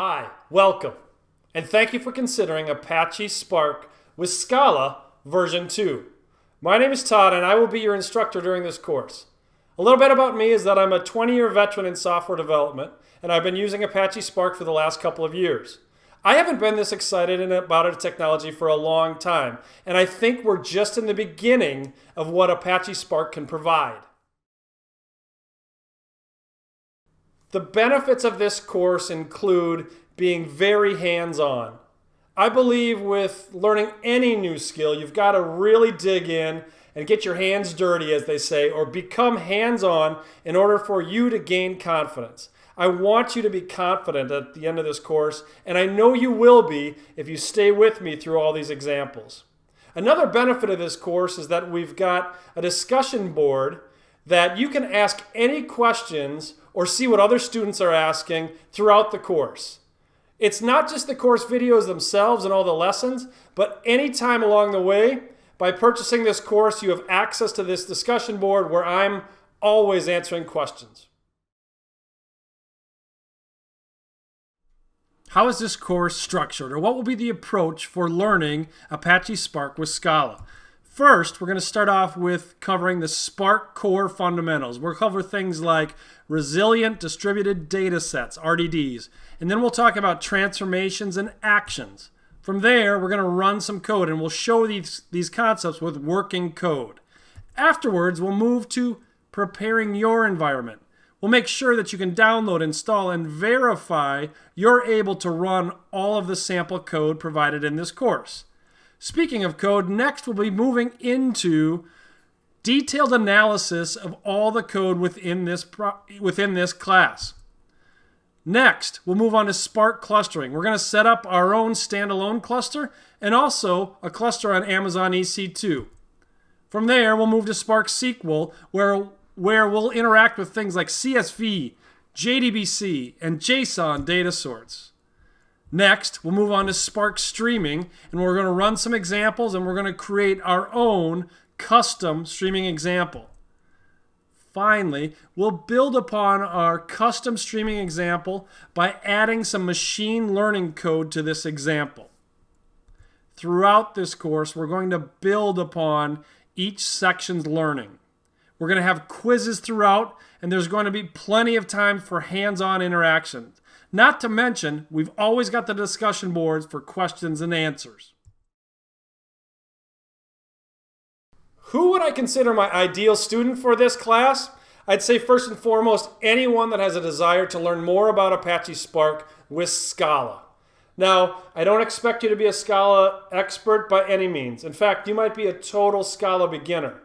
Hi, welcome, and thank you for considering Apache Spark with Scala version 2. My name is Todd and I will be your instructor during this course. A little bit about me is that I'm a 20-year veteran in software development and I've been using Apache Spark for the last couple of years. I haven't been this excited about a technology for a long time, and I think we're just in the beginning of what Apache Spark can provide. The benefits of this course include being very hands-on. I believe with learning any new skill, you've got to really dig in and get your hands dirty, as they say, or become hands-on in order for you to gain confidence. I want you to be confident at the end of this course, and I know you will be if you stay with me through all these examples. Another benefit of this course is that we've got a discussion board that you can ask any questions or see what other students are asking throughout the course. It's not just the course videos themselves and all the lessons, but any time along the way, by purchasing this course, you have access to this discussion board where I'm always answering questions. How is this course structured, or what will be the approach for learning Apache Spark with Scala? First, we're going to start off with covering the Spark core fundamentals. We'll cover things like resilient distributed data sets, RDDs, and then we'll talk about transformations and actions. From there, we're going to run some code, and we'll show these concepts with working code. Afterwards, we'll move to preparing your environment. We'll make sure that you can download, install, and verify you're able to run all of the sample code provided in this course. Speaking of code, next we'll be moving into detailed analysis of all the code within this class. Next, we'll move on to Spark clustering. We're going to set up our own standalone cluster and also a cluster on Amazon EC2. From there, we'll move to Spark SQL, where we'll interact with things like CSV, JDBC, and JSON data sorts. Next, we'll move on to Spark Streaming, and we're going to run some examples, and we're going to create our own custom streaming example. Finally, we'll build upon our custom streaming example by adding some machine learning code to this example. Throughout this course, we're going to build upon each section's learning. We're going to have quizzes throughout, and there's going to be plenty of time for hands-on interaction. Not to mention, we've always got the discussion boards for questions and answers. Who would I consider my ideal student for this class? I'd say first and foremost, anyone that has a desire to learn more about Apache Spark with Scala. Now, I don't expect you to be a Scala expert by any means. In fact, you might be a total Scala beginner.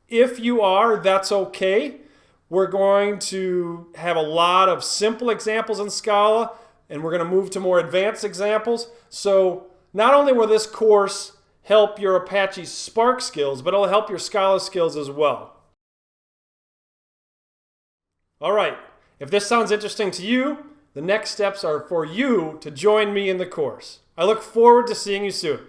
If you are, that's okay. We're going to have a lot of simple examples in Scala, and we're going to move to more advanced examples. So not only will this course help your Apache Spark skills, but it'll help your Scala skills as well. All right, if this sounds interesting to you, the next steps are for you to join me in the course. I look forward to seeing you soon.